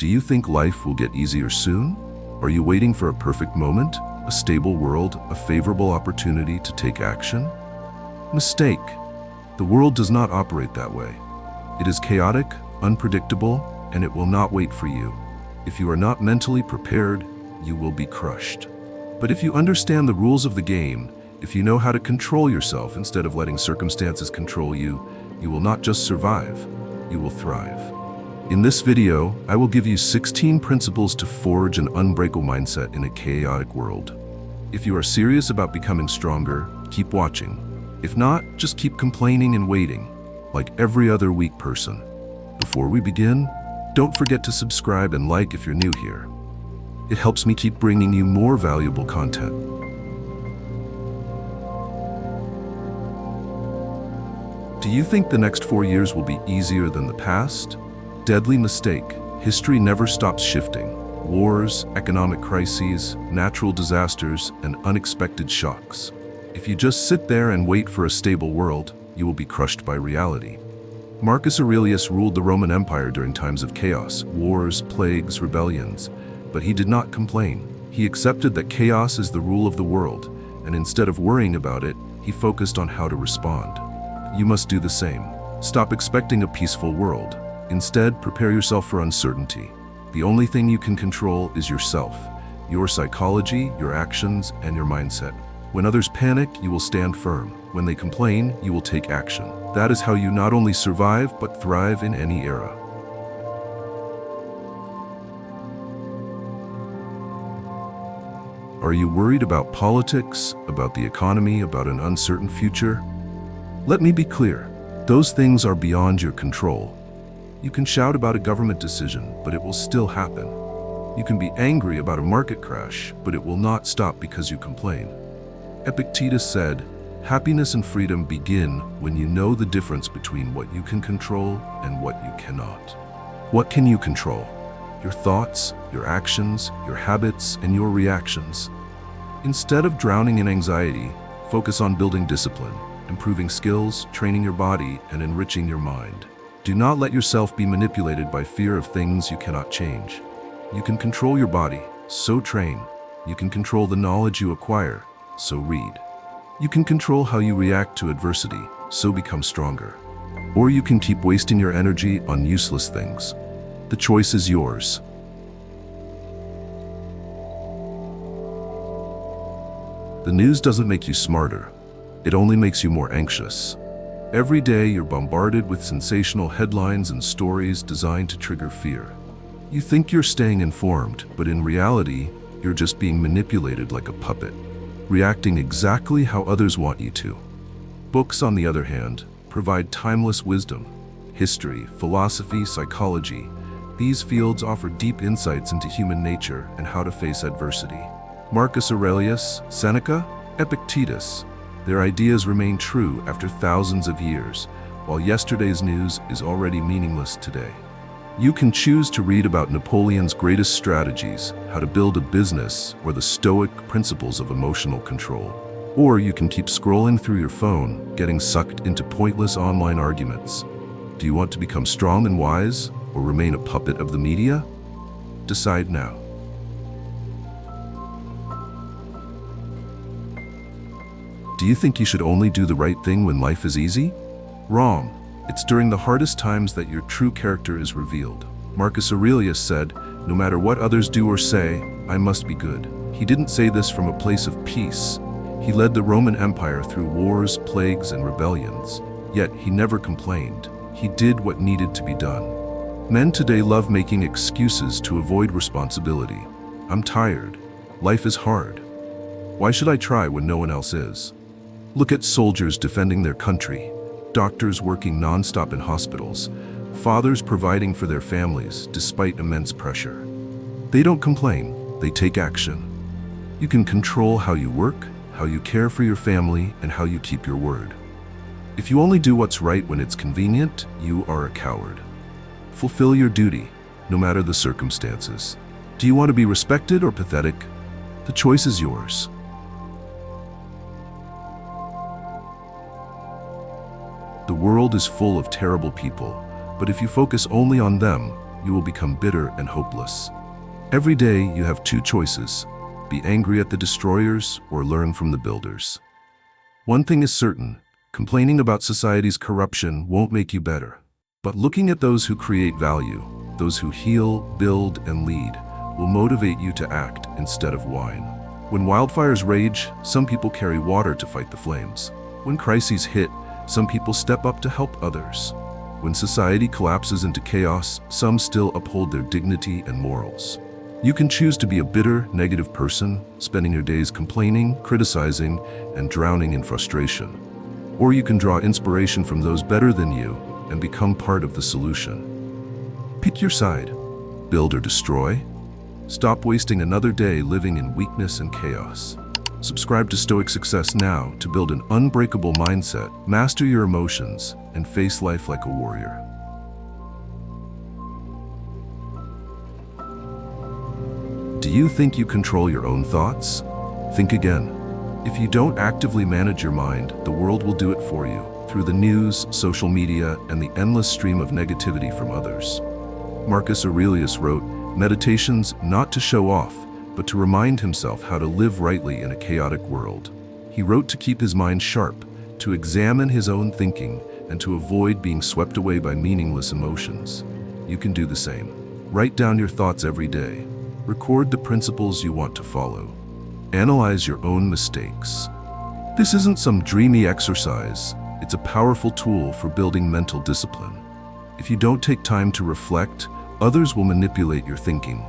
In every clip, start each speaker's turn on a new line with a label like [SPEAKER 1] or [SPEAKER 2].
[SPEAKER 1] Do you think life will get easier soon? Are you waiting for a perfect moment, a stable world, a favorable opportunity to take action? Mistake. The world does not operate that way. It is chaotic, unpredictable, and it will not wait for you. If you are not mentally prepared, you will be crushed. But if you understand the rules of the game, if you know how to control yourself instead of letting circumstances control you, you will not just survive, you will thrive. In this video, I will give you 16 principles to forge an unbreakable mindset in a chaotic world. If you are serious about becoming stronger, keep watching. If not, just keep complaining and waiting, like every other weak person. Before we begin, don't forget to subscribe and like if you're new here. It helps me keep bringing you more valuable content. Do you think the next 4 years will be easier than the past? Deadly mistake. History never stops shifting. Wars, economic crises, natural disasters, and unexpected shocks. If you just sit there and wait for a stable world, you will be crushed by reality. Marcus Aurelius ruled the Roman Empire during times of chaos, wars, plagues, rebellions, but he did not complain. He accepted that chaos is the rule of the world, and instead of worrying about it, he focused on how to respond. You must do the same. Stop expecting a peaceful world. Instead, prepare yourself for uncertainty. The only thing you can control is yourself, your psychology, your actions, and your mindset. When others panic, you will stand firm. When they complain, you will take action. That is how you not only survive, but thrive in any era. Are you worried about politics, about the economy, about an uncertain future? Let me be clear. Those things are beyond your control. You can shout about a government decision, but it will still happen. You can be angry about a market crash, but it will not stop because you complain. Epictetus said, "Happiness and freedom begin when you know the difference between what you can control and what you cannot." What can you control? Your thoughts, your actions, your habits, and your reactions. Instead of drowning in anxiety, focus on building discipline, improving skills, training your body, and enriching your mind. Do not let yourself be manipulated by fear of things you cannot change. You can control your body, so train. You can control the knowledge you acquire, so read. You can control how you react to adversity, so become stronger. Or you can keep wasting your energy on useless things. The choice is yours. The news doesn't make you smarter. It only makes you more anxious. Every day you're bombarded with sensational headlines and stories designed to trigger fear. You think you're staying informed, but in reality, you're just being manipulated like a puppet, reacting exactly how others want you to. Books, on the other hand, provide timeless wisdom. History, philosophy, psychology. These fields offer deep insights into human nature and how to face adversity. Marcus Aurelius, Seneca, Epictetus. Their ideas remain true after thousands of years, while yesterday's news is already meaningless today. You can choose to read about Napoleon's greatest strategies, how to build a business, or the Stoic principles of emotional control. Or you can keep scrolling through your phone, getting sucked into pointless online arguments. Do you want to become strong and wise, or remain a puppet of the media? Decide now. Do you think you should only do the right thing when life is easy? Wrong. It's during the hardest times that your true character is revealed. Marcus Aurelius said, "No matter what others do or say, I must be good." He didn't say this from a place of peace. He led the Roman Empire through wars, plagues, and rebellions. Yet he never complained. He did what needed to be done. Men today love making excuses to avoid responsibility. I'm tired. Life is hard. Why should I try when no one else is? Look at soldiers defending their country, doctors working non-stop in hospitals, fathers providing for their families despite immense pressure. They don't complain, they take action. You can control how you work, how you care for your family, and how you keep your word. If you only do what's right when it's convenient, you are a coward. Fulfill your duty, no matter the circumstances. Do you want to be respected or pathetic? The choice is yours. The world is full of terrible people, but if you focus only on them, you will become bitter and hopeless. Every day you have two choices: be angry at the destroyers or learn from the builders. One thing is certain: complaining about society's corruption won't make you better. But looking at those who create value, those who heal, build, and lead, will motivate you to act instead of whine. When wildfires rage, some people carry water to fight the flames. When crises hit, some people step up to help others. When society collapses into chaos, some still uphold their dignity and morals. You can choose to be a bitter, negative person, spending your days complaining, criticizing, and drowning in frustration. Or you can draw inspiration from those better than you and become part of the solution. Pick your side. Build or destroy? Stop wasting another day living in weakness and chaos. Subscribe to Stoic Success now to build an unbreakable mindset, master your emotions, and face life like a warrior. Do you think you control your own thoughts? Think again. If you don't actively manage your mind, the world will do it for you, through the news, social media, and the endless stream of negativity from others. Marcus Aurelius wrote, "Meditations not to show off, but to remind himself how to live rightly in a chaotic world." He wrote to keep his mind sharp, to examine his own thinking, and to avoid being swept away by meaningless emotions. You can do the same. Write down your thoughts every day. Record the principles you want to follow. Analyze your own mistakes. This isn't some dreamy exercise. It's a powerful tool for building mental discipline. If you don't take time to reflect, others will manipulate your thinking.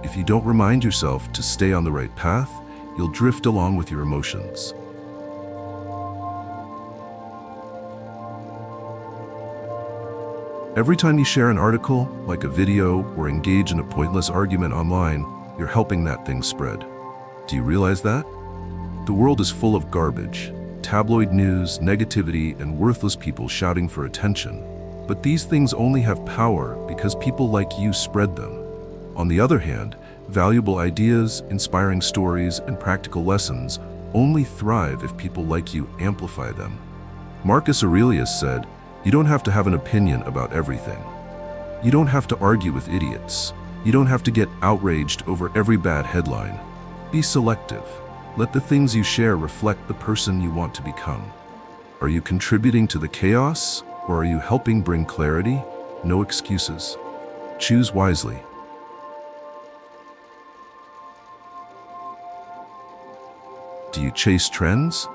[SPEAKER 1] If you don't remind yourself to stay on the right path, you'll drift along with your emotions. Every time you share an article, like a video, or engage in a pointless argument online, you're helping that thing spread. Do you realize that? The world is full of garbage, tabloid news, negativity, and worthless people shouting for attention. But these things only have power because people like you spread them. On the other hand, valuable ideas, inspiring stories, and practical lessons only thrive if people like you amplify them. Marcus Aurelius said, "You don't have to have an opinion about everything. You don't have to argue with idiots. You don't have to get outraged over every bad headline. Be selective. Let the things you share reflect the person you want to become." Are you contributing to the chaos, or are you helping bring clarity? No excuses. Choose wisely. Do you chase trends?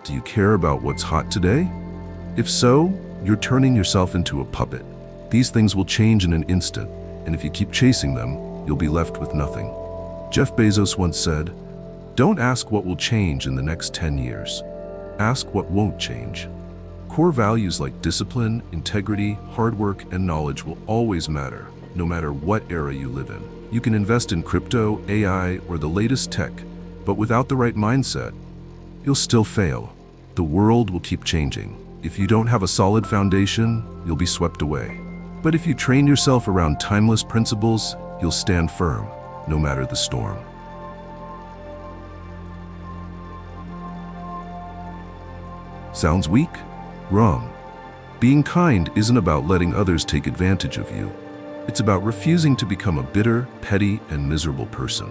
[SPEAKER 1] Do you care about what's hot today? If so, you're turning yourself into a puppet. These things will change in an instant, and if you keep chasing them, you'll be left with nothing. Jeff Bezos once said, "Don't ask what will change in the next 10 years. Ask what won't change." Core values like discipline, integrity, hard work, and knowledge will always matter, no matter what era you live in. You can invest in crypto, AI, or the latest tech, but without the right mindset, you'll still fail. The world will keep changing. If you don't have a solid foundation, you'll be swept away. But if you train yourself around timeless principles, you'll stand firm, no matter the storm. Sounds weak? Wrong. Being kind isn't about letting others take advantage of you. It's about refusing to become a bitter, petty, and miserable person.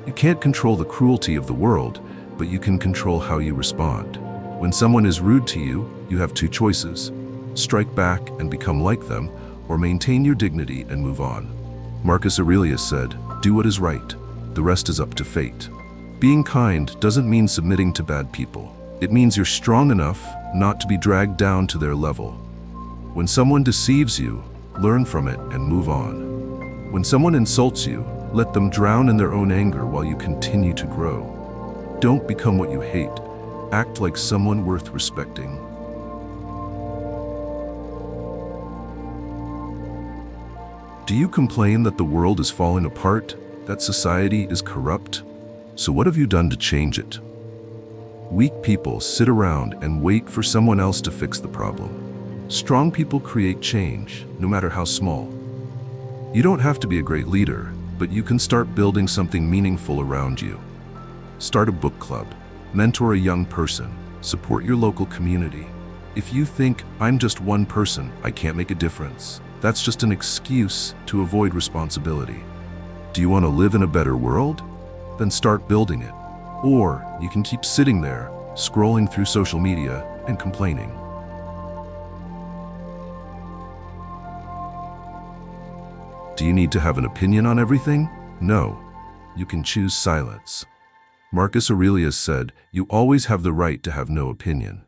[SPEAKER 1] You can't control the cruelty of the world, but you can control how you respond. When someone is rude to you, you have two choices: strike back and become like them, or maintain your dignity and move on. Marcus Aurelius said, "Do what is right. The rest is up to fate." Being kind doesn't mean submitting to bad people. It means you're strong enough not to be dragged down to their level. When someone deceives you, learn from it and move on. When someone insults you, let them drown in their own anger while you continue to grow. Don't become what you hate. Act like someone worth respecting. Do you complain that the world is falling apart, that society is corrupt? So what have you done to change it? Weak people sit around and wait for someone else to fix the problem. Strong people create change, no matter how small. You don't have to be a great leader, but you can start building something meaningful around you. Start a book club, mentor a young person, support your local community. If you think, "I'm just one person, I can't make a difference," That's just an excuse to avoid responsibility. Do you want to live in a better world? Then start building it. Or you can keep sitting there, scrolling through social media and complaining. Do you need to have an opinion on everything? No. You can choose silence. Marcus Aurelius said, "You always have the right to have no opinion."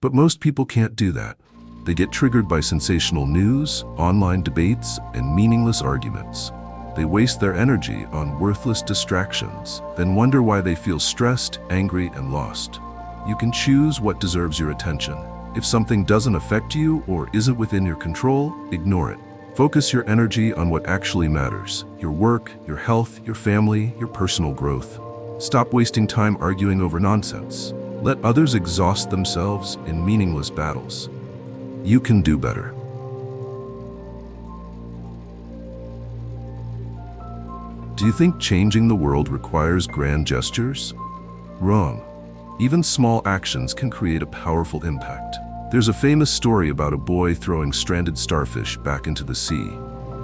[SPEAKER 1] But most people can't do that. They get triggered by sensational news, online debates, and meaningless arguments. They waste their energy on worthless distractions, then wonder why they feel stressed, angry, and lost. You can choose what deserves your attention. If something doesn't affect you or isn't within your control, ignore it. Focus your energy on what actually matters: your work, your health, your family, your personal growth. Stop wasting time arguing over nonsense. Let others exhaust themselves in meaningless battles. You can do better. Do you think changing the world requires grand gestures? Wrong. Even small actions can create a powerful impact. There's a famous story about a boy throwing stranded starfish back into the sea.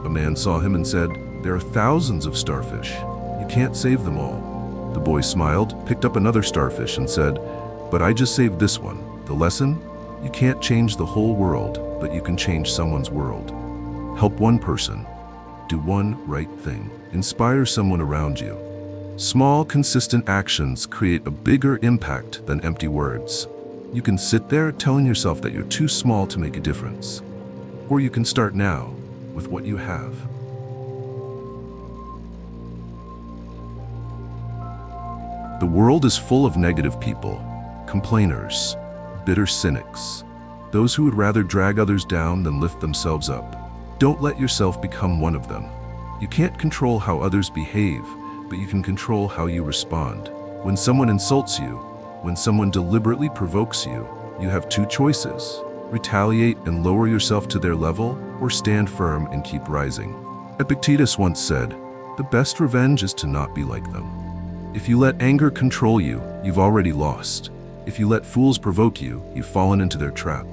[SPEAKER 1] A man saw him and said, "There are thousands of starfish. You can't save them all." The boy smiled, picked up another starfish and said, "But I just saved this one. The lesson? You can't change the whole world, but you can change someone's world. Help one person. Do one right thing. Inspire someone around you." Small, consistent actions create a bigger impact than empty words. You can sit there telling yourself that you're too small to make a difference. Or you can start now with what you have. The world is full of negative people, complainers, bitter cynics, those who would rather drag others down than lift themselves up. Don't let yourself become one of them. You can't control how others behave, but you can control how you respond. When someone insults you, when someone deliberately provokes you, you have two choices: retaliate and lower yourself to their level, or stand firm and keep rising. Epictetus once said, "The best revenge is to not be like them." If you let anger control you, you've already lost. If you let fools provoke you, you've fallen into their trap.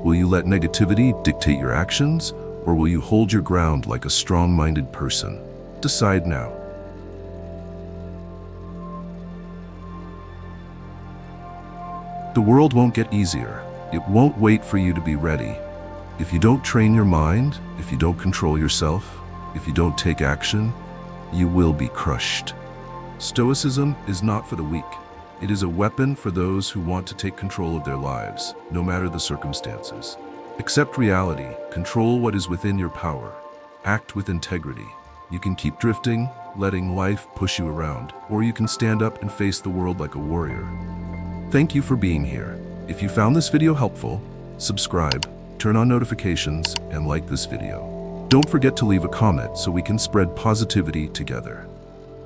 [SPEAKER 1] Will you let negativity dictate your actions, or will you hold your ground like a strong-minded person? Decide now. The world won't get easier. It won't wait for you to be ready. If you don't train your mind, if you don't control yourself, if you don't take action, you will be crushed. Stoicism is not for the weak. It is a weapon for those who want to take control of their lives, no matter the circumstances. Accept reality, control what is within your power, act with integrity. You can keep drifting, letting life push you around, or you can stand up and face the world like a warrior. Thank you for being here. If you found this video helpful, subscribe, turn on notifications, and like this video. Don't forget to leave a comment so we can spread positivity together.